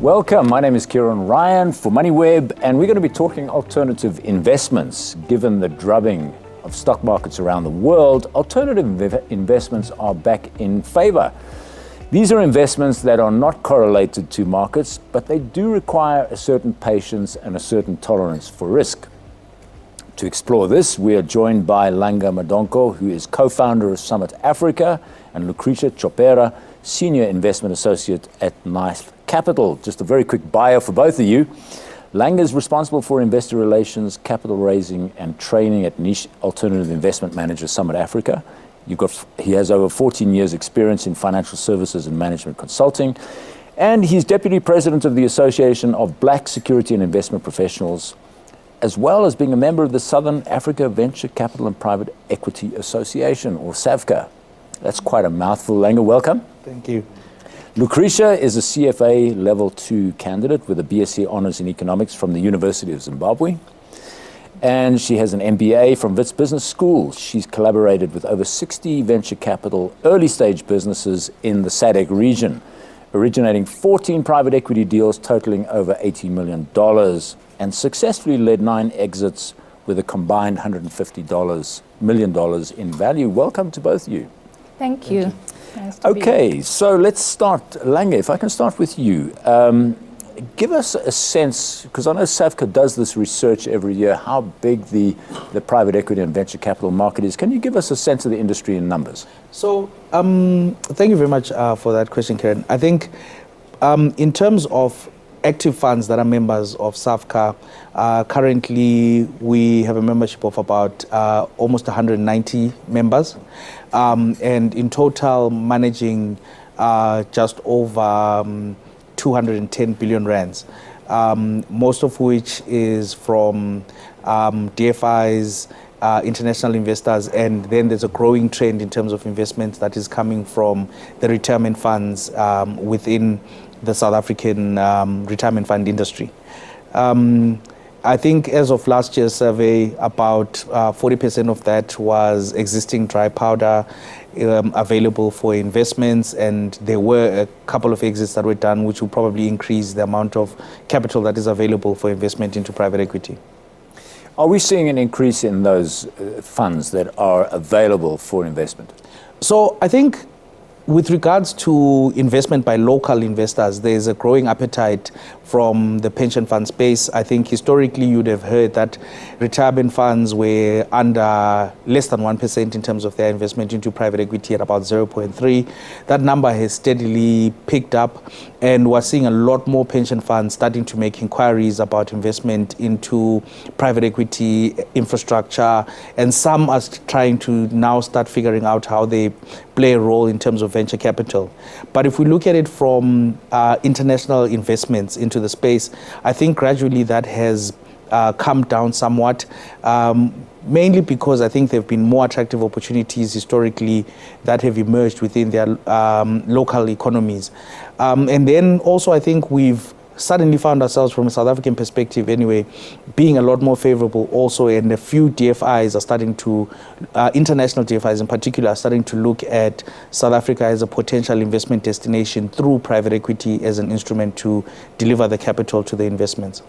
Welcome, my name is Ciaran for Moneyweb, and we're going to be talking alternative investments. Given the drubbing of stock markets around the world, alternative investments are back in favor. These are investments that are not correlated to markets, but they do require a certain patience and a certain tolerance for risk. To explore this, we are joined by Langa Madonko, who is co-founder of Summit Africa, and Lucretia Chopera, Senior Investment Associate at Knife Capital. Just a very quick bio for both of you. Langa is responsible for investor relations, capital raising, and training at niche alternative investment manager Summit Africa. He has over 14 years experience in financial services and management consulting, and he's deputy president of the Association of Black Security and Investment Professionals, as well as being a member of the Southern Africa Venture Capital and Private Equity Association, or Savca. That's quite a mouthful. Langa, welcome. Thank you. Lucretia is a CFA Level 2 candidate with a BSc Honours in Economics from the University of Zimbabwe. And she has an MBA from Wits Business School. She's collaborated with over 60 venture capital early stage businesses in the SADC region, originating 14 private equity deals totaling over $80 million, and successfully led 9 exits with a combined $150 million in value. Welcome to both of you. Thank you. Nice to Okay, so let's start. Langa, if I can start with you. Give us a sense, because I know Savca does this research every year, how big the private equity and venture capital market is. Can you give us a sense of the industry in numbers? So, thank you very much for that question, Ciaran. I think in terms of active funds that are members of Savca, currently we have a membership of about almost 190 members, and in total managing just over 210 billion rands, most of which is from DFIs, international investors, and then there's a growing trend in terms of investments that is coming from the retirement funds within the South African retirement fund industry. I think as of last year's survey, about 40% of that was existing dry powder available for investments, and there were a couple of exits that were done, which will probably increase the amount of capital that is available for investment into private equity. Are we seeing an increase in those funds that are available for investment? So I think with regards to investment by local investors, there's a growing appetite from the pension fund space. I think historically you'd have heard that retirement funds were under less than 1% in terms of their investment into private equity at about 0.3. That number has steadily picked up, and we're seeing a lot more pension funds starting to make inquiries about investment into private equity infrastructure, and some are trying to now start figuring out how they play a role in terms of venture capital. But if we look at it from international investments into the space, I think gradually that has come down somewhat, mainly because I think there have been more attractive opportunities historically that have emerged within their local economies. And then also I think we've suddenly found ourselves, from a South African perspective anyway, being a lot more favorable also, and a few DFIs are starting to, international DFIs in particular, are starting to look at South Africa as a potential investment destination through private equity as an instrument to deliver the capital to the investments.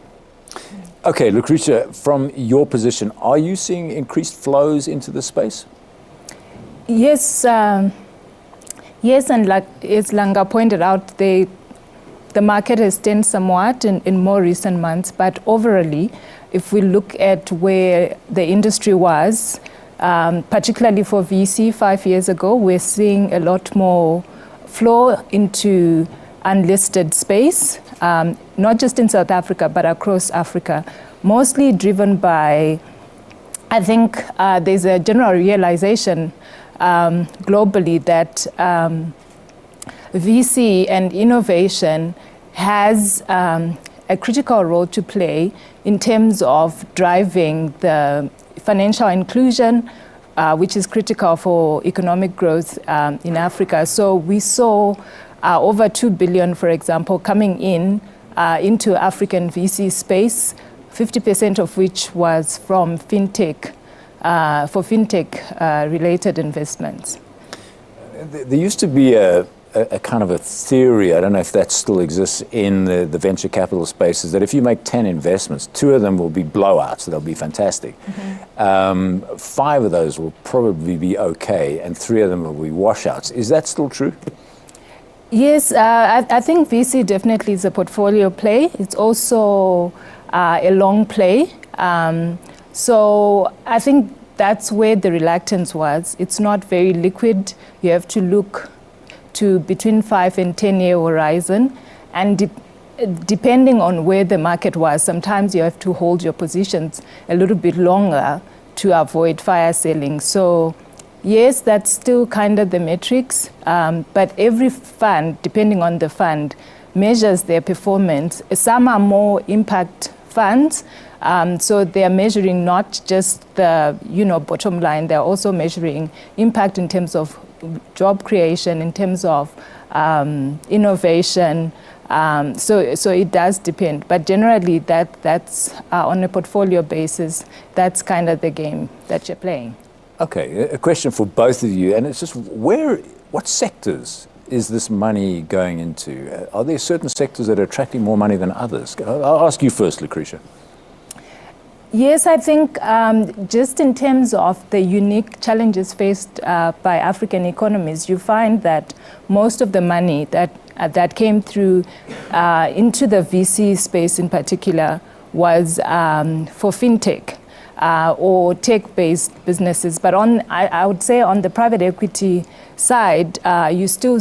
Okay, Lucretia, from your position, are you seeing increased flows into the space? Yes, yes, and like as Langa pointed out, the market has turned somewhat in more recent months, but overall, if we look at where the industry was, particularly for VC 5 years ago, we're seeing a lot more flow into unlisted space, not just in South Africa, but across Africa, mostly driven by, I think there's a general realization globally that VC and innovation has a critical role to play in terms of driving the financial inclusion, which is critical for economic growth in Africa. So we saw over 2 billion, for example, coming in into African VC space, 50% of which was from fintech for fintech related investments. There used to be a kind of a theory, I don't know if that still exists in the venture capital space, is that if you make 10 investments, 2 of them will be blowouts, they'll be fantastic. 5 of those will probably be okay, and 3 of them will be washouts. Is that still true? Yes, I think VC definitely is a portfolio play. It's also a long play. So I think that's where the reluctance was. It's not very liquid. You have to look to between 5 and 10 year horizon. And depending on where the market was, sometimes you have to hold your positions a little bit longer to avoid fire selling. So yes, that's still kind of the metrics, but every fund, depending on the fund, measures their performance. Some are more impact funds, so they are measuring not just the bottom line, they're also measuring impact in terms of job creation, in terms of innovation. So it does depend, but generally that's on a portfolio basis. That's kind of the game that you're playing. Okay, a question for both of you, and it's just what sectors is this money going into? Are there certain sectors that are attracting more money than others? I'll ask you first, Lucretia. Yes, I think just in terms of the unique challenges faced by African economies, you find that most of the money that came through into the VC space in particular was for fintech or tech-based businesses. But I would say on the private equity side, we're still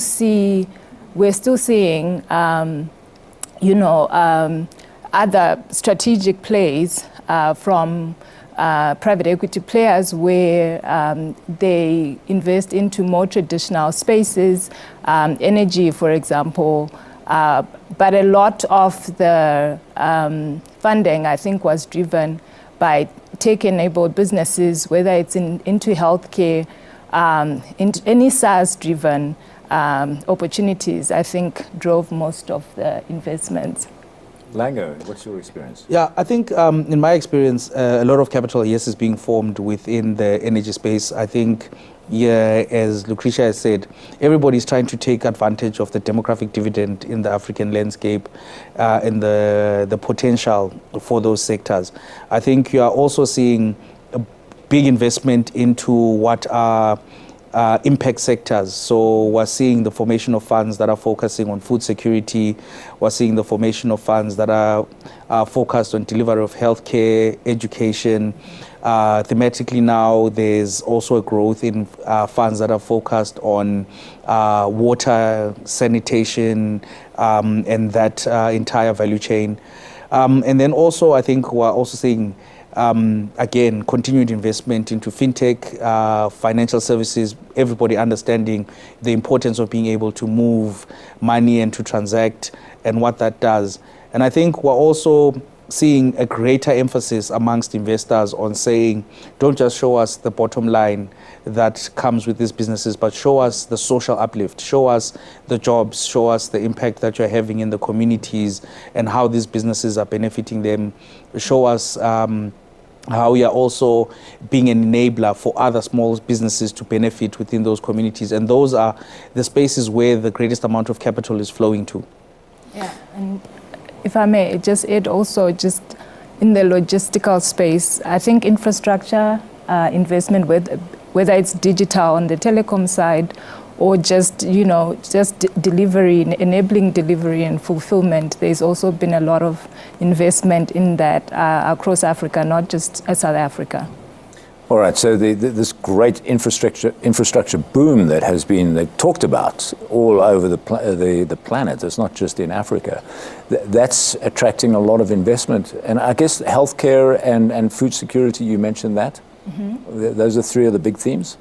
seeing other strategic plays from private equity players where they invest into more traditional spaces, energy, for example. But a lot of the funding, I think, was driven by tech-enabled businesses, whether it's into healthcare, into any SaaS-driven opportunities, I think drove most of the investments. Langa, what's your experience? Yeah, I think in my experience, a lot of capital, yes, is being formed within the energy space. I think, yeah, as Lucretia has said, everybody's trying to take advantage of the demographic dividend in the African landscape and the potential for those sectors. I think you are also seeing a big investment into what are impact sectors. So we're seeing the formation of funds that are focusing on food security. We're seeing the formation of funds that are focused on delivery of healthcare, education. Thematically now, there's also a growth in funds that are focused on water, sanitation, and that entire value chain. And then also, I think we're also seeing again, continued investment into fintech, financial services, everybody understanding the importance of being able to move money and to transact and what that does. And I think we're also seeing a greater emphasis amongst investors on saying, don't just show us the bottom line that comes with these businesses, but show us the social uplift, show us the jobs, show us the impact that you're having in the communities and how these businesses are benefiting them, show us how we are also being an enabler for other small businesses to benefit within those communities. And those are the spaces where the greatest amount of capital is flowing to. Yeah, and if I may just add also, just in the logistical space, I think infrastructure investment, whether it's digital on the telecom side or just delivery, enabling delivery and fulfillment. There's also been a lot of investment in that across Africa, not just South Africa. All right, so this great infrastructure boom that has been talked about all over the planet, it's not just in Africa, that's attracting a lot of investment. And I guess healthcare and food security, you mentioned that. Mm-hmm. Those are 3 of the big themes?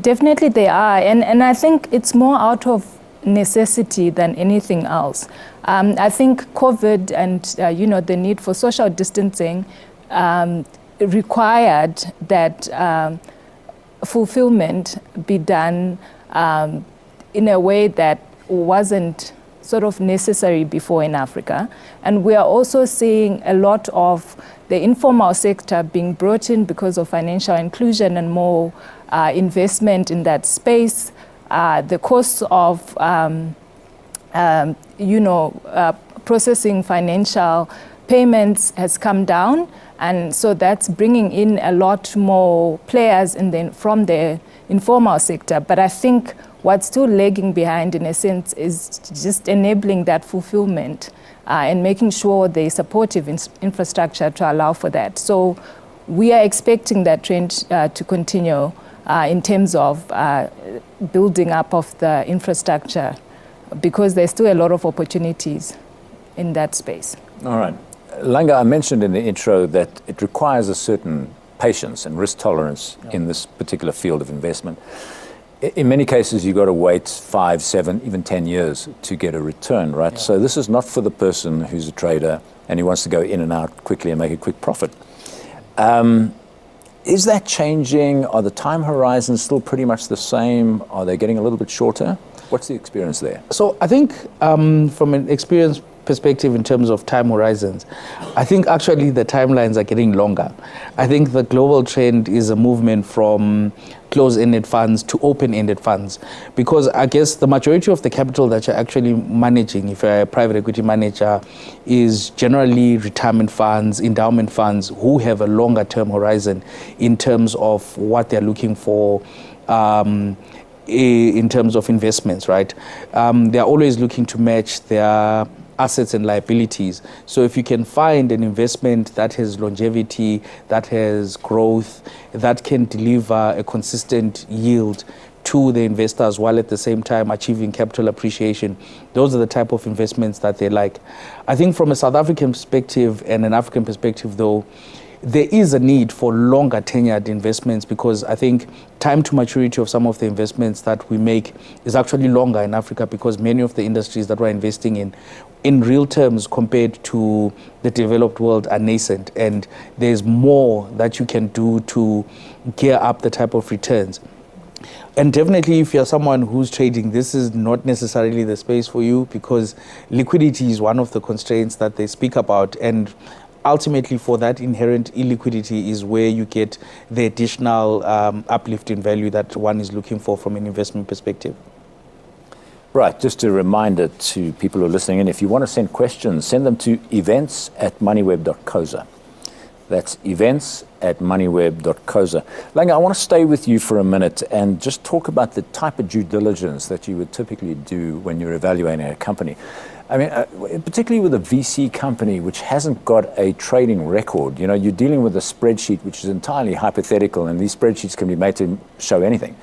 Definitely they are, and I think it's more out of necessity than anything else. I think COVID and the need for social distancing required that fulfillment be done in a way that wasn't sort of necessary before in Africa. And we are also seeing a lot of the informal sector being brought in because of financial inclusion and more investment in that space. The cost of processing financial payments has come down, and so that's bringing in a lot more players from the informal sector. But I think what's still lagging behind, in a sense, is just enabling that fulfillment and making sure there's supportive infrastructure to allow for that. So we are expecting that trend to continue in terms of building up of the infrastructure, because there's still a lot of opportunities in that space. All right. Langa, I mentioned in the intro that it requires a certain patience and risk tolerance in this particular field of investment. In many cases, you've got to wait 5, 7, even 10 years to get a return, right? Yeah. So this is not for the person who's a trader and he wants to go in and out quickly and make a quick profit. Is that changing? Are the time horizons still pretty much the same? Are they getting a little bit shorter? What's the experience there? So I think from an experience perspective in terms of time horizons, I think actually the timelines are getting longer. I think the global trend is a movement from closed-ended funds to open-ended funds, because I guess the majority of the capital that you're actually managing, if you're a private equity manager, is generally retirement funds, endowment funds who have a longer term horizon in terms of what they're looking for in terms of investments, right? They're always looking to match their assets and liabilities. So if you can find an investment that has longevity, that has growth, that can deliver a consistent yield to the investors while at the same time achieving capital appreciation, those are the type of investments that they like. I think from a South African perspective and an African perspective though, there is a need for longer tenured investments, because I think time to maturity of some of the investments that we make is actually longer in Africa, because many of the industries that we're investing in real terms compared to the developed world, are nascent, and there's more that you can do to gear up the type of returns. And definitely if you're someone who's trading, this is not necessarily the space for you, because liquidity is one of the constraints that they speak about, and ultimately for that inherent illiquidity is where you get the additional uplift in value that one is looking for from an investment perspective. Right, just a reminder to people who are listening in, if you want to send questions, send them to events@moneyweb.coza. That's events@moneyweb.coza. Langa, I want to stay with you for a minute and just talk about the type of due diligence that you would typically do when you're evaluating a company. I mean, particularly with a VC company which hasn't got a trading record. You know, you're dealing with a spreadsheet which is entirely hypothetical, and these spreadsheets can be made to show anything.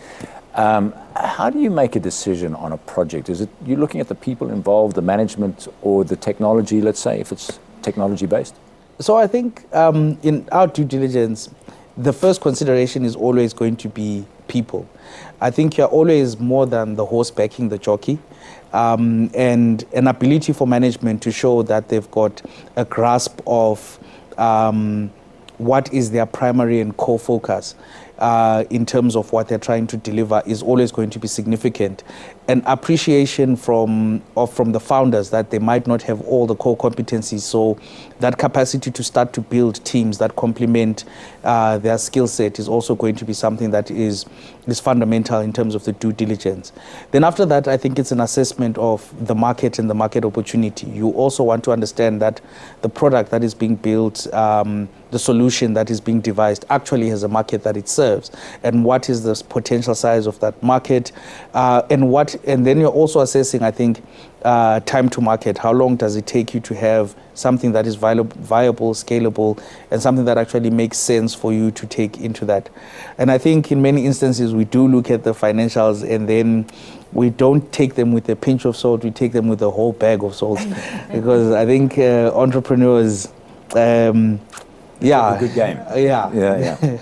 How do you make a decision on a project? Is it you're looking at the people involved, the management, or the technology, let's say, if it's technology-based? So I think in our due diligence, the first consideration is always going to be people. I think you're always more than the horse backing the jockey, and an ability for management to show that they've got a grasp of what is their primary and core focus in terms of what they're trying to deliver is always going to be significant. An appreciation from the founders that they might not have all the core competencies, so that capacity to start to build teams that complement their skill set is also going to be something that is fundamental in terms of the due diligence. Then after that, I think it's an assessment of the market and the market opportunity. You also want to understand that the product that is being built, the solution that is being devised actually has a market that it serves, and what is the potential size of that market, and then you're also assessing, I think, time to market. How long does it take you to have something that is viable, scalable, and something that actually makes sense for you to take into that? And I think in many instances we do look at the financials, and then we don't take them with a pinch of salt, we take them with a whole bag of salt. Because I think entrepreneurs, a good game. Yeah.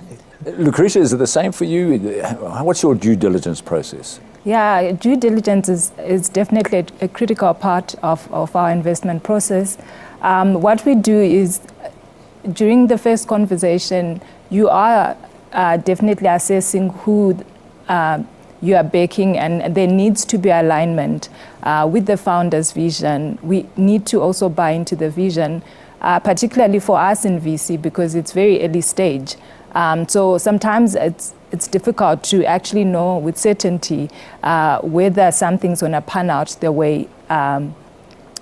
Lucretia, is it the same for you? What's your due diligence process? Yeah, due diligence is definitely a critical part of our investment process. What we do is, during the first conversation, you are definitely assessing who you are backing, and there needs to be alignment with the founder's vision. We need to also buy into the vision, particularly for us in VC, because it's very early stage. So sometimes it's difficult to actually know with certainty whether something's going to pan out the way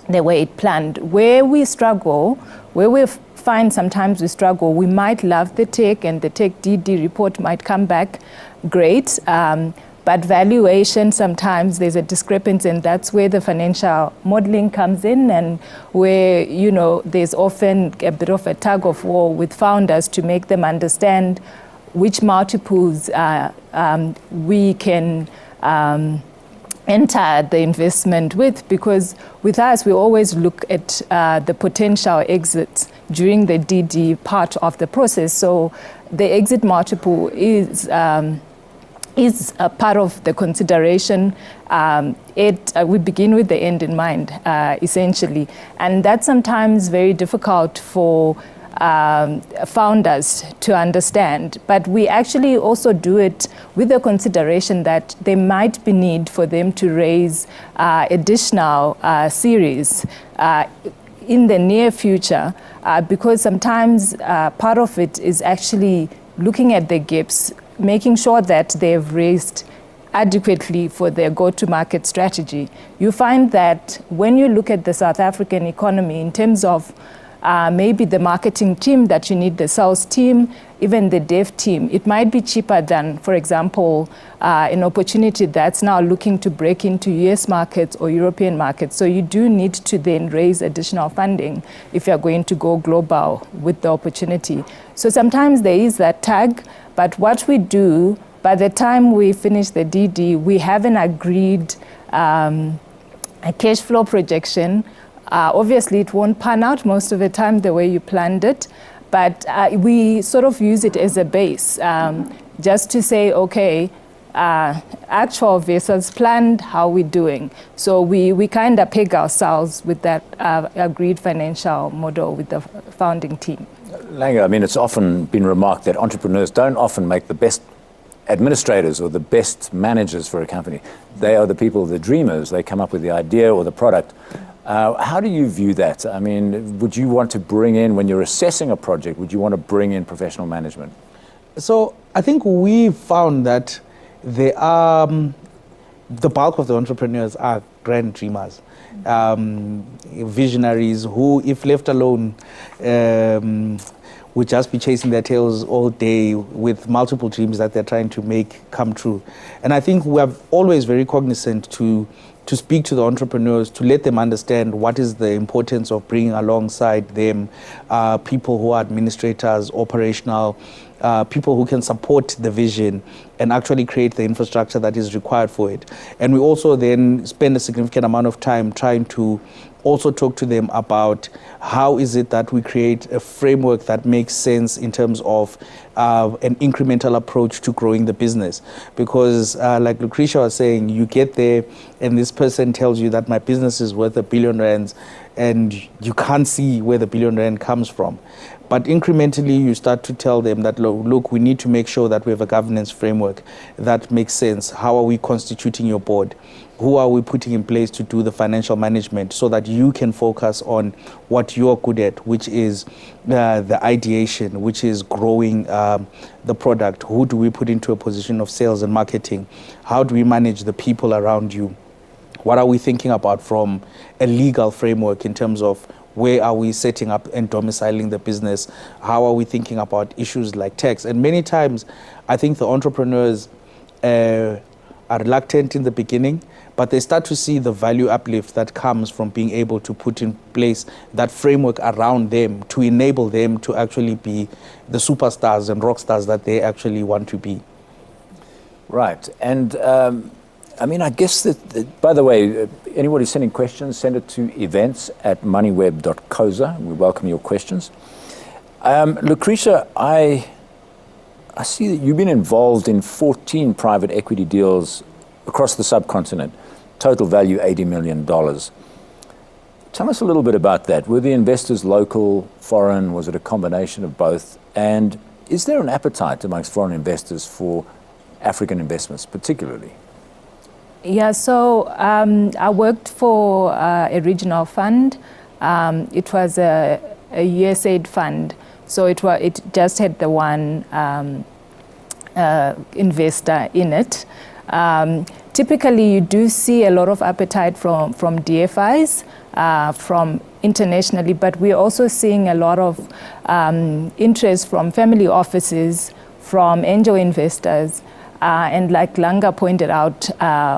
it planned. Where we struggle, where we find sometimes we struggle, we might love the tech, and the tech DD report might come back great, but valuation, sometimes there's a discrepancy, and that's where the financial modeling comes in, and where, you know, there's often a bit of a tug of war with founders to make them understand which multiples we can enter the investment with, because with us, we always look at the potential exits during the DD part of the process. So the exit multiple is a part of the consideration. We begin with the end in mind, essentially. And that's sometimes very difficult for founders to understand. But we actually also do it with the consideration that there might be need for them to raise additional series in the near future, because sometimes part of it is actually looking at the gaps, making sure that they've raised adequately for their go-to-market strategy. You find that when you look at the South African economy in terms of maybe the marketing team that you need, the sales team, even the dev team, it might be cheaper than, for example, an opportunity that's now looking to break into US markets or European markets. So you do need to then raise additional funding if you're going to go global with the opportunity. So sometimes there is that tag, but what we do, by the time we finish the DD, we have an agreed a cash flow projection. Obviously, it won't pan out most of the time the way you planned it, but we sort of use it as a base, just to say, okay, actual versus planned, how we doing? So we kind of peg ourselves with that agreed financial model with the founding team. Langa, I mean, it's often been remarked that entrepreneurs don't often make the best administrators or the best managers for a company. They are the people, the dreamers. They come up with the idea or the product. How do you view that? I mean, would you want to bring in, when you're assessing a project, would you want to bring in professional management? So I think we found that the bulk of the entrepreneurs are grand dreamers, visionaries who, if left alone, would just be chasing their tails all day with multiple dreams that they're trying to make come true. And I think we are always very cognizant to speak to the entrepreneurs, to let them understand what is the importance of bringing alongside them people who are administrators, operational, people who can support the vision and actually create the infrastructure that is required for it. And we also then spend a significant amount of time trying to also talk to them about how is it that we create a framework that makes sense in terms of an incremental approach to growing the business. Because like Lucretia was saying, you get there and this person tells you that my business is worth R1 billion and you can't see where the R1 billion comes from. But incrementally, you start to tell them that, look, we need to make sure that we have a governance framework that makes sense. How are we constituting your board? Who are we putting in place to do the financial management so that you can focus on what you're good at, which is the ideation, which is growing the product? Who do we put into a position of sales and marketing? How do we manage the people around you? What are we thinking about from a legal framework in terms of where are we setting up and domiciling the business? How are we thinking about issues like tax? And many times, I think the entrepreneurs are reluctant in the beginning, but they start to see the value uplift that comes from being able to put in place that framework around them to enable them to actually be the superstars and rock stars that they actually want to be. Right. And I mean, I guess that, by the way, anybody sending questions, send it to events@moneyweb.coza. We welcome your questions. Lucretia, I see that you've been involved in 14 private equity deals across the subcontinent, total value $80 million. Tell us a little bit about that. Were the investors local, foreign? Was it a combination of both? And is there an appetite amongst foreign investors for African investments particularly? Yeah, so I worked for a regional fund. It was a USAID fund, so it just had the one investor in it. Typically, you do see a lot of appetite from DFIs, from internationally, but we're also seeing a lot of interest from family offices, from angel investors, and like Langa pointed out,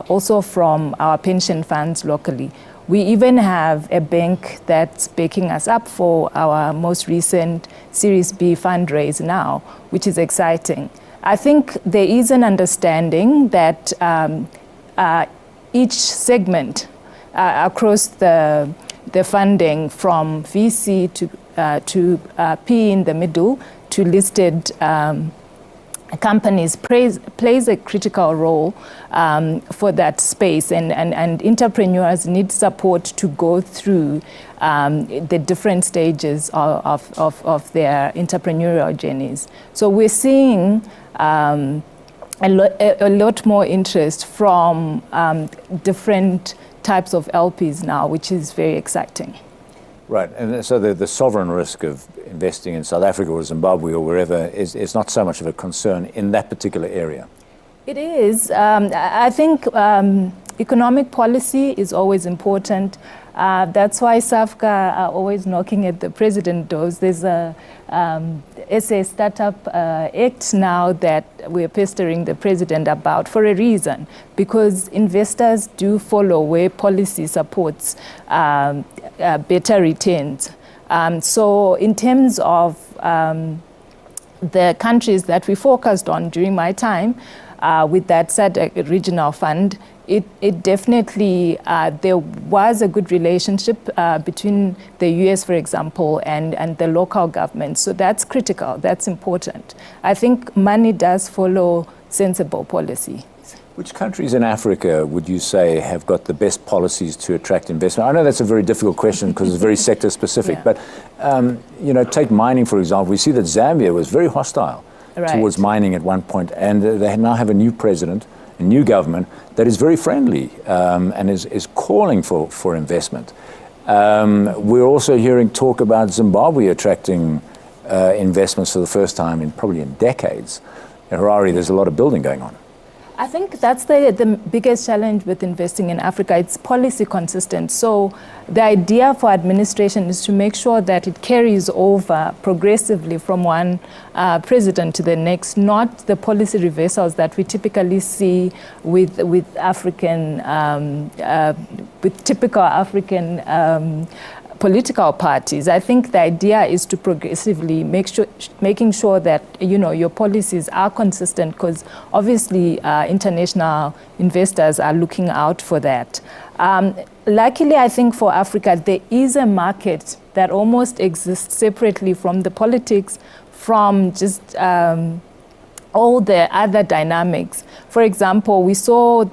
also from our pension funds locally. We even have a bank that's backing us up for our most recent Series B fundraise now, which is exciting. I think there is an understanding that each segment across the funding, from VC to P in the middle to listed companies, plays a critical role for that space, and entrepreneurs need support to go through the different stages of their entrepreneurial journeys. So we're seeing a lot more interest from different types of LPs now, which is very exciting. Right, and so the sovereign risk of investing in South Africa or Zimbabwe or wherever is not so much of a concern in that particular area. It is. I think economic policy is always important. That's why Savca are always knocking at the president's doors. There's a SA Startup Act now that we're pestering the president about for a reason, because investors do follow where policy supports better returns. So in terms of the countries that we focused on during my time with that SADC regional fund, it definitely, there was a good relationship between the US, for example, and the local government. So that's critical, that's important. I think money does follow sensible policy. Which countries in Africa would you say have got the best policies to attract investment? I know that's a very difficult question because it's very sector specific, Yeah. but take mining, for example. We see that Zambia was very hostile towards mining at one point, and they now have a new president, a new government that is very friendly and is calling for investment. We're also hearing talk about Zimbabwe attracting investments for the first time probably in decades. In Harare, there's a lot of building going on. I think that's the biggest challenge with investing in Africa. It's policy consistent. So the idea for administration is to make sure that it carries over progressively from one president to the next, not the policy reversals that we typically see with African, with typical African political parties. I think the idea is to progressively making sure that your policies are consistent, because obviously international investors are looking out for that. Luckily, I think for Africa, there is a market that almost exists separately from the politics, from just all the other dynamics. For example, we saw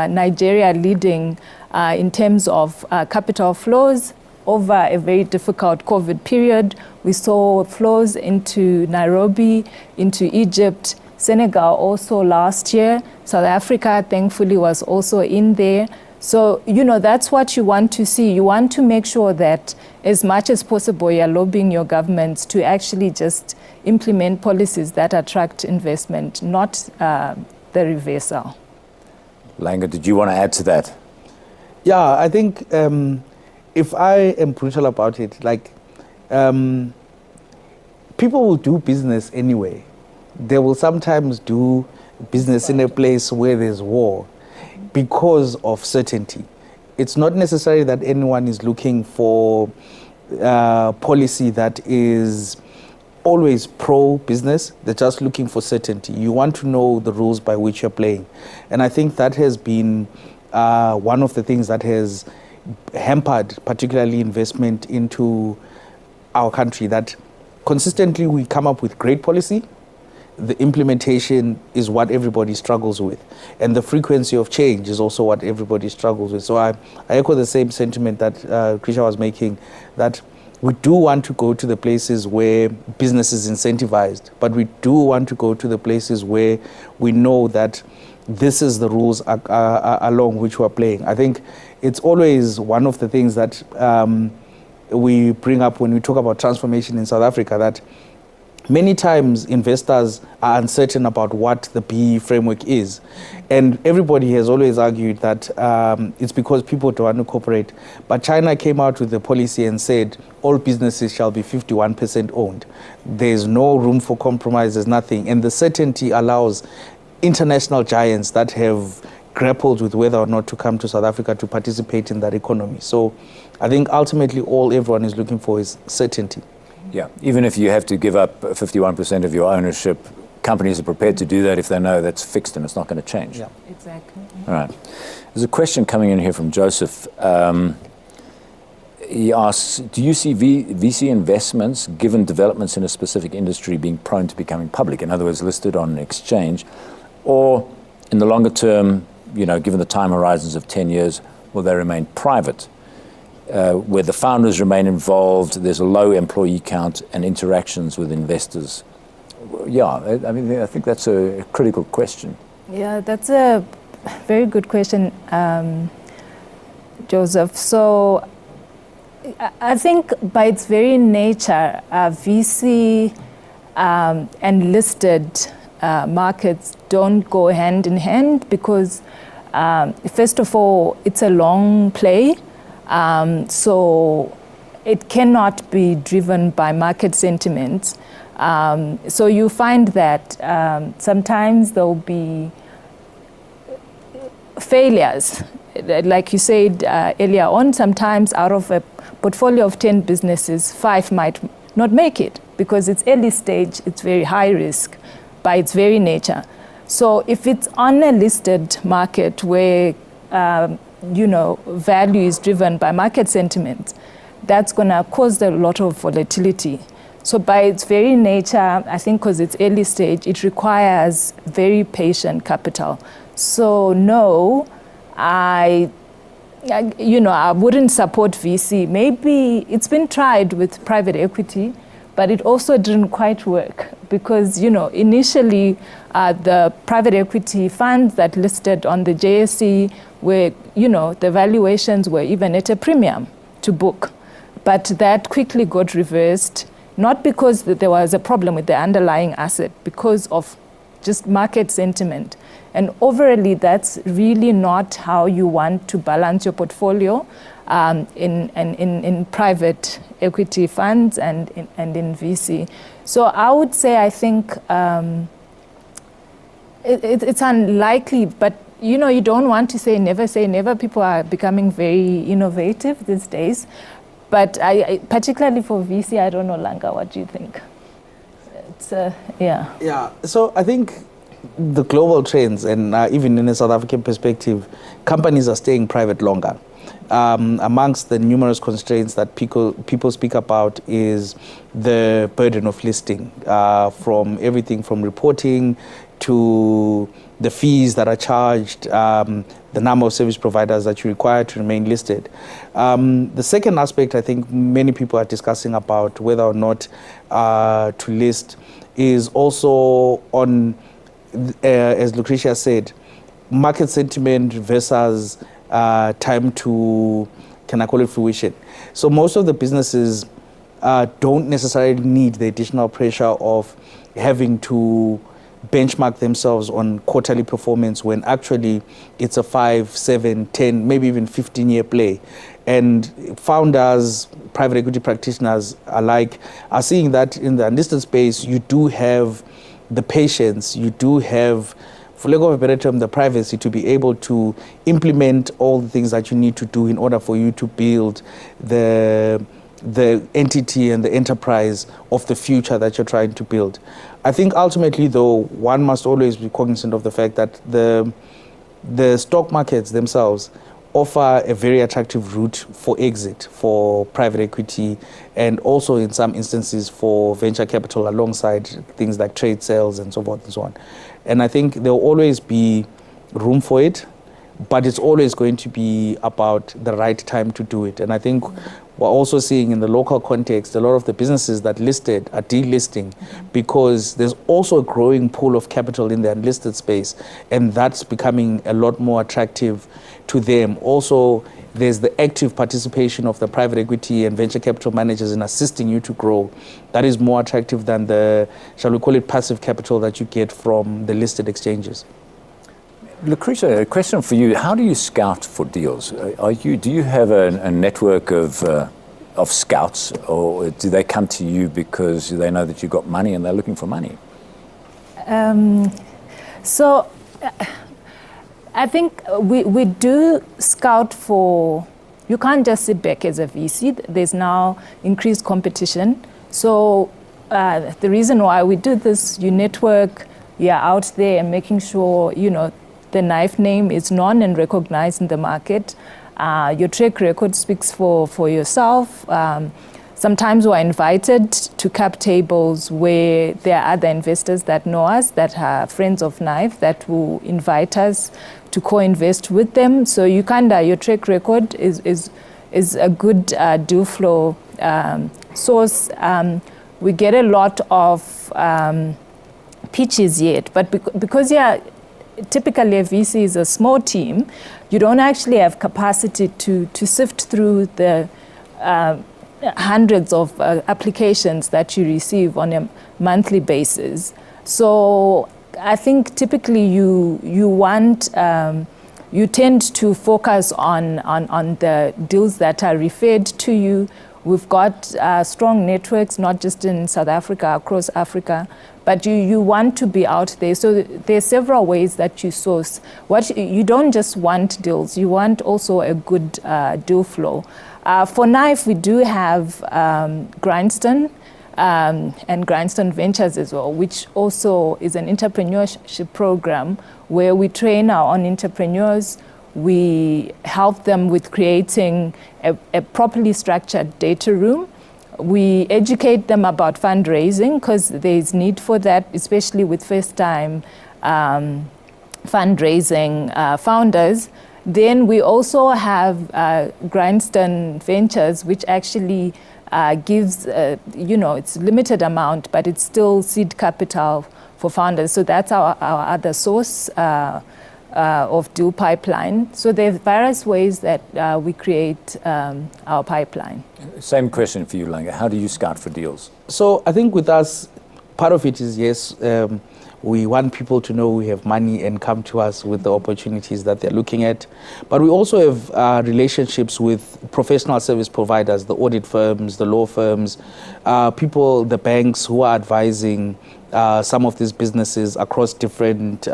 Nigeria leading in terms of capital flows over a very difficult COVID period. We saw flows into Nairobi, into Egypt, Senegal also last year. South Africa, thankfully, was also in there. So, that's what you want to see. You want to make sure that as much as possible, you're lobbying your governments to actually just implement policies that attract investment, not the reversal. Langa, did you want to add to that? Yeah, I think if I am brutal about it, people will do business anyway. They will sometimes do business in a place where there's war because of certainty. It's not necessary that anyone is looking for policy that is always pro-business. They're just looking for certainty. You want to know the rules by which you're playing. And I think that has been one of the things that has hampered particularly investment into our country, that consistently we come up with great policy. The implementation is what everybody struggles with. And the frequency of change is also what everybody struggles with. So I echo the same sentiment that Lucretia was making, that we do want to go to the places where business is incentivized, but we do want to go to the places where we know that this is the rules along which we're playing. I think it's always one of the things that we bring up when we talk about transformation in South Africa, that many times investors are uncertain about what the BEE framework is. And everybody has always argued that it's because people don't want to cooperate. But China came out with a policy and said all businesses shall be 51% owned. There's no room for compromise, there's nothing. And the certainty allows international giants that have grappled with whether or not to come to South Africa to participate in that economy. So I think ultimately all everyone is looking for is certainty. Yeah, even if you have to give up 51% of your ownership, companies are prepared to do that if they know that's fixed and it's not going to change. Yeah, exactly. All right. There's a question coming in here from Joseph. He asks, do you see VC investments, given developments in a specific industry, being prone to becoming public, in other words, listed on an exchange, or in the longer term, given the time horizons of 10 years, will they remain private? Where the founders remain involved, there's a low employee count and interactions with investors. Yeah, I think that's a critical question. Yeah, that's a very good question, Joseph. So I think by its very nature, VC and listed markets don't go hand in hand because, first of all, it's a long play. So it cannot be driven by market sentiment. So you find that sometimes there will be failures. Like you said earlier on, sometimes out of a portfolio of 10 businesses, 5 might not make it because it's early stage, it's very high risk by its very nature. So if it's on a listed market where value is driven by market sentiment, that's going to cause a lot of volatility. So by its very nature, I think because it's early stage, it requires very patient capital. So no, I wouldn't support VC. Maybe it's been tried with private equity, but it also didn't quite work because, initially the private equity funds that listed on the JSE where, the valuations were even at a premium to book. But that quickly got reversed, not because there was a problem with the underlying asset, because of just market sentiment. And overall, that's really not how you want to balance your portfolio in private equity funds and in VC. So I would say I think it's unlikely, but you don't want to say never. People are becoming very innovative these days. But particularly for VC, I don't know, Langa, what do you think? It's yeah. Yeah, so I think the global trends, and even in a South African perspective, companies are staying private longer. Amongst the numerous constraints that people speak about is the burden of listing, from everything from reporting to the fees that are charged, the number of service providers that you require to remain listed. The second aspect I think many people are discussing about whether or not to list is also on, as Lucretia said, market sentiment versus time to, can I call it fruition? So most of the businesses don't necessarily need the additional pressure of having to benchmark themselves on quarterly performance when actually it's a 5, 7, 10, maybe even 15-year play. And founders, private equity practitioners alike are seeing that in the unlisted space, you do have the patience, you do have, for lack of a better term, the privacy to be able to implement all the things that you need to do in order for you to build the entity and the enterprise of the future that you're trying to build. I think ultimately, though, one must always be cognizant of the fact that the stock markets themselves offer a very attractive route for exit for private equity and also in some instances for venture capital alongside things like trade sales and so forth and so on. And I think there will always be room for it, but it's always going to be about the right time to do it. And I think we're also seeing in the local context, a lot of the businesses that listed are delisting because there's also a growing pool of capital in the unlisted space, and that's becoming a lot more attractive to them. Also, there's the active participation of the private equity and venture capital managers in assisting you to grow. That is more attractive than the, shall we call it, passive capital that you get from the listed exchanges. Lucretia, a question for you. How do you scout for deals? Do you have a network of scouts, or do they come to you because they know that you've got money and they're looking for money? So I think we do scout for, you can't just sit back as a VC. There's now increased competition. So the reason why we do this, you network, you're out there and making sure, the knife name is known and recognized in the market. Your track record speaks for yourself. Sometimes we're invited to cap tables where there are other investors that know us, that are friends of Knife, that will invite us to co-invest with them. So your track record is a good deal flow source. We get a lot of pitches yet, but because typically a VC is a small team, you don't actually have capacity to sift through the hundreds of applications that you receive on a monthly basis. So I think typically you tend to focus on the deals that are referred to you. We've got strong networks, not just in South Africa, across Africa, but you want to be out there. So there's several ways that you source. You don't just want deals, you want also a good deal flow. For Knife, we do have Grindstone and Grindstone Ventures as well, which also is an entrepreneurship program where we train our own entrepreneurs. We help them with creating a properly structured data room. We educate them about fundraising because there's need for that, especially with first-time fundraising founders. Then we also have Grindstone Ventures, which actually gives, it's limited amount, but it's still seed capital for founders. So that's our other source of deal pipeline. So there are various ways that we create our pipeline. Same question for you, Langa. How do you scout for deals? So I think with us, part of it is, yes, we want people to know we have money and come to us with the opportunities that they're looking at. But we also have relationships with professional service providers, the audit firms, the law firms, the banks who are advising some of these businesses across different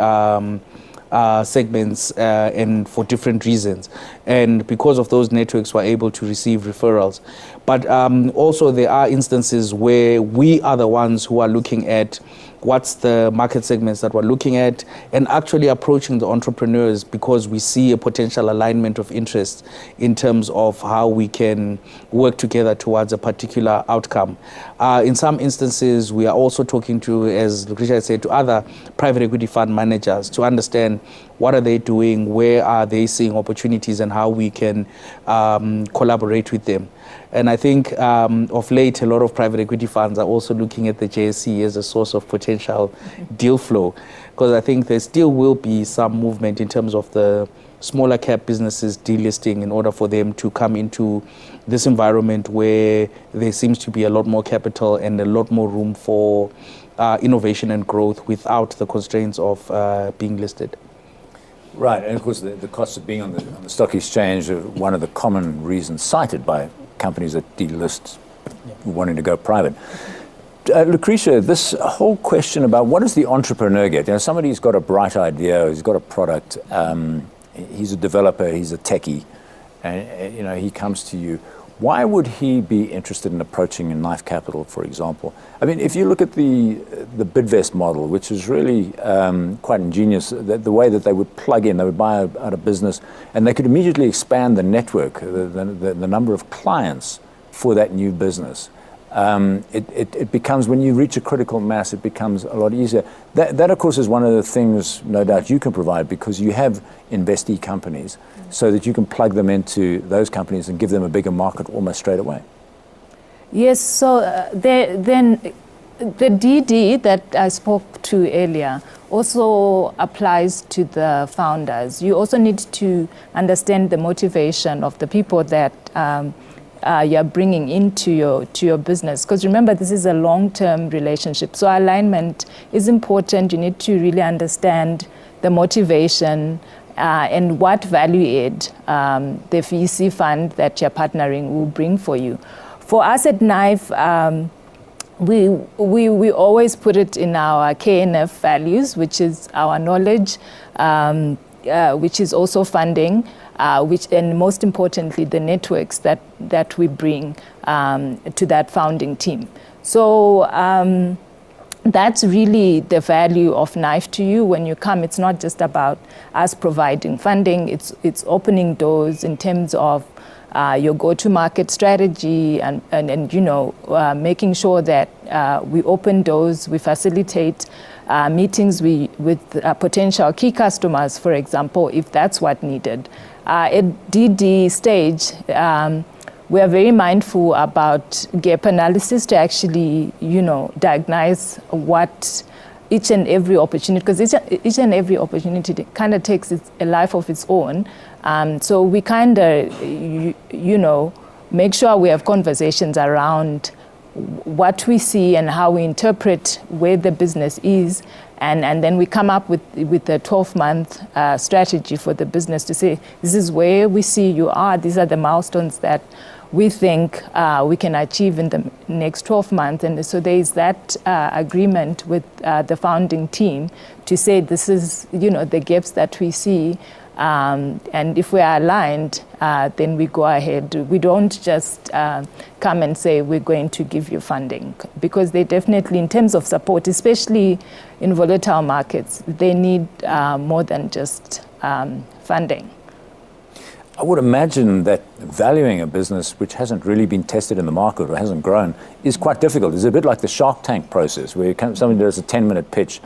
segments and for different reasons. And because of those networks, we're able to receive referrals. But also there are instances where we are the ones who are looking at what's the market segments that we're looking at and actually approaching the entrepreneurs because we see a potential alignment of interest in terms of how we can work together towards a particular outcome. In some instances, we are also talking to, as Lucretia said, to other private equity fund managers to understand what are they doing, where are they seeing opportunities, and how we can collaborate with them. And I think of late, a lot of private equity funds are also looking at the JSE as a source of potential deal flow, because I think there still will be some movement in terms of the smaller cap businesses delisting in order for them to come into this environment where there seems to be a lot more capital and a lot more room for innovation and growth without the constraints of being listed. Right, and of course the cost of being on the stock exchange are one of the common reasons cited by companies that delist wanting to go private. Lucretia, this whole question about what does the entrepreneur get? Somebody's got a bright idea, he's got a product, he's a developer, he's a techie, and he comes to you. Why would he be interested in approaching a Knife Capital, for example? I mean, if you look at the Bidvest model, which is really quite ingenious, the way that they would plug in, they would buy out a business, and they could immediately expand the network, the number of clients for that new business. it becomes, when you reach a critical mass, it becomes a lot easier. That, of course, is one of the things, no doubt, you can provide, because you have investee companies, so that you can plug them into those companies and give them a bigger market almost straight away. Yes, so then the DD that I spoke to earlier also applies to the founders. You also need to understand the motivation of the people that you're bringing into your business. Because remember, this is a long-term relationship. So alignment is important. You need to really understand the motivation and what value add the VC fund that you're partnering will bring for you. For us at Knife, we always put it in our KNF values, which is our knowledge, which is also funding, and most importantly, the networks that we bring to that founding team. So that's really the value of Knife to you when you come. It's not just about us providing funding, it's opening doors in terms of your go-to-market strategy and making sure that we open doors, we facilitate meetings with potential key customers, for example, if that's what needed. At DD stage, we are very mindful about gap analysis to actually, diagnose what each and every opportunity, because each and every opportunity kind of takes a life of its own. So we kind of, make sure we have conversations around what we see and how we interpret where the business is. And then we come up with a 12-month strategy for the business to say, this is where we see you are. These are the milestones that we think we can achieve in the next 12 months. And so there is that agreement with the founding team to say this is, the gaps that we see. And if we are aligned, then we go ahead. We don't just come and say we're going to give you funding, because they definitely, in terms of support, especially in volatile markets, they need more than just funding. I would imagine that valuing a business which hasn't really been tested in the market or hasn't grown is quite difficult. It's a bit like the Shark Tank process, where somebody does a 10-minute pitch,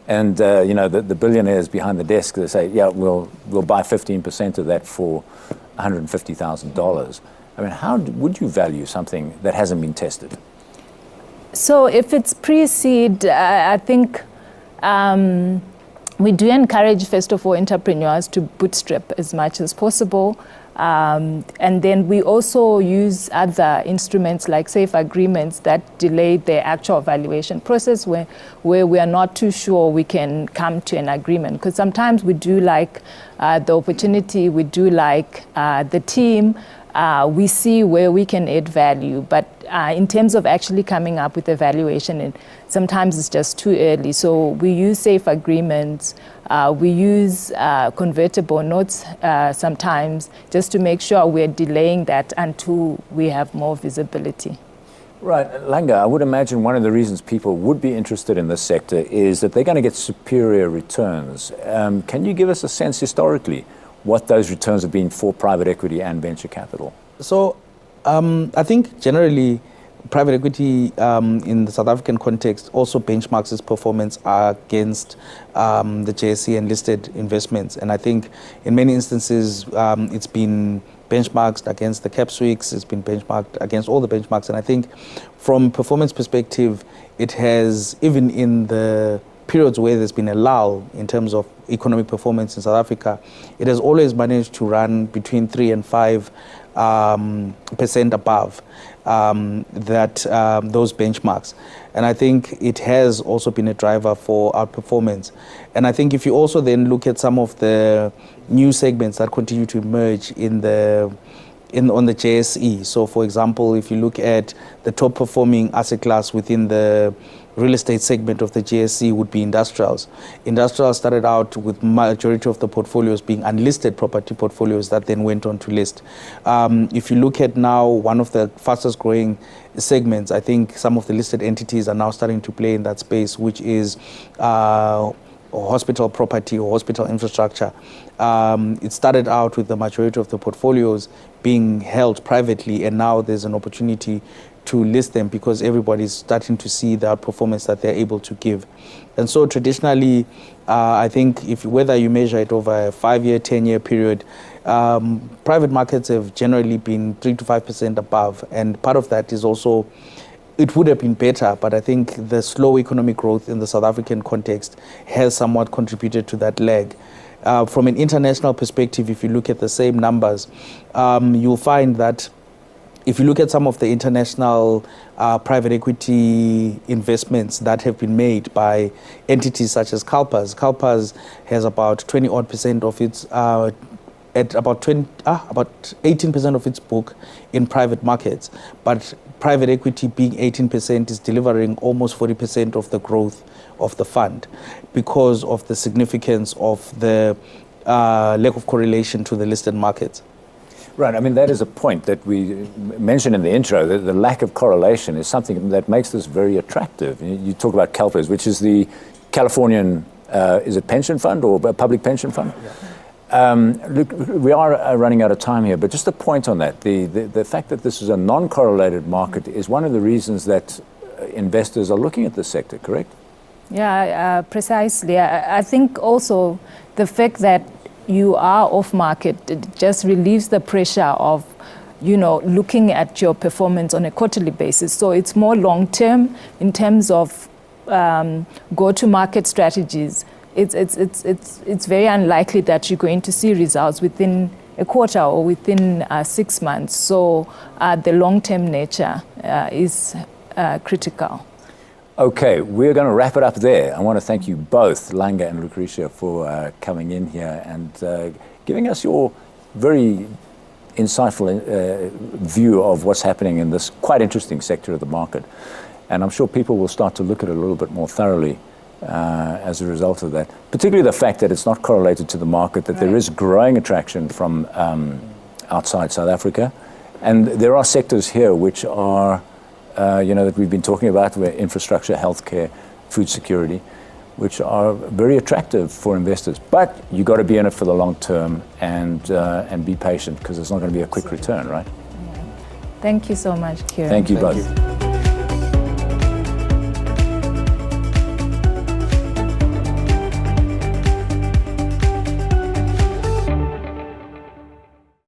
and the billionaires behind the desk, they say, yeah, we'll buy 15% of that for $150,000. I mean, how would you value something that hasn't been tested? So if it's pre-seed, I think we do encourage, first of all, entrepreneurs to bootstrap as much as possible. And then we also use other instruments like safe agreements that delay the actual valuation process, where we are not too sure we can come to an agreement. Because sometimes we do like the opportunity, we do like the team, we see where we can add value. But in terms of actually coming up with a valuation, sometimes it's just too early. So we use safe agreements, we use convertible notes sometimes, just to make sure we're delaying that until we have more visibility. Right. Langa, I would imagine one of the reasons people would be interested in this sector is that they're going to get superior returns. Can you give us a sense historically what those returns have been for private equity and venture capital? So I think generally private equity in the South African context also benchmarks its performance against the JSE and listed investments. And I think in many instances it's been benchmarked against the Capswix, it's been benchmarked against all the benchmarks. And I think from performance perspective, it has, even in the periods where there's been a lull in terms of economic performance in South Africa, it has always managed to run between 3 and 5% above those benchmarks. And I think it has also been a driver for outperformance. And I think if you also then look at some of the new segments that continue to emerge on the JSE. So for example, if you look at the top performing asset class within the real estate segment of the JSE would be industrials. Industrials started out with majority of the portfolios being unlisted property portfolios that then went on to list. If you look at now one of the fastest growing segments, I think some of the listed entities are now starting to play in that space, which is hospital property or hospital infrastructure. It started out with the majority of the portfolios being held privately, and now there's an opportunity to list them because everybody's starting to see the outperformance that they're able to give. And so traditionally, I think whether you measure it over a 5-year, 10-year period, private markets have generally been 3 to 5% above. And part of that is also, it would have been better, but I think the slow economic growth in the South African context has somewhat contributed to that lag. From an international perspective, if you look at the same numbers, you'll find that if you look at some of the international private equity investments that have been made by entities such as Calpers has about 20-odd% of its, at about 18% of its book in private markets. But private equity being 18% is delivering almost 40% of the growth of the fund because of the significance of the lack of correlation to the listed markets. Right, I mean, that is a point that we mentioned in the intro, that the lack of correlation is something that makes this very attractive. You talk about CalPERS, which is the Californian, is it pension fund or a public pension fund? Yeah. Look, we are running out of time here, but just a point on that. The fact that this is a non-correlated market is one of the reasons that investors are looking at this sector, correct? Yeah, precisely. I think also the fact that you are off market, it just relieves the pressure of, looking at your performance on a quarterly basis. So it's more long term in terms of go-to-market strategies. It's very unlikely that you're going to see results within a quarter or within 6 months. So the long-term nature is critical. Okay, we're going to wrap it up there. I want to thank you both, Langa and Lucretia, for coming in here and giving us your very insightful view of what's happening in this quite interesting sector of the market. And I'm sure people will start to look at it a little bit more thoroughly as a result of that, particularly the fact that it's not correlated to the market, that there is growing attraction from outside South Africa. And there are sectors here which are that we've been talking about, where infrastructure, healthcare, food security, which are very attractive for investors. But you got to be in it for the long term and be patient, because it's not going to be a quick return, right? Thank you so much, Ciaran. Thank you both.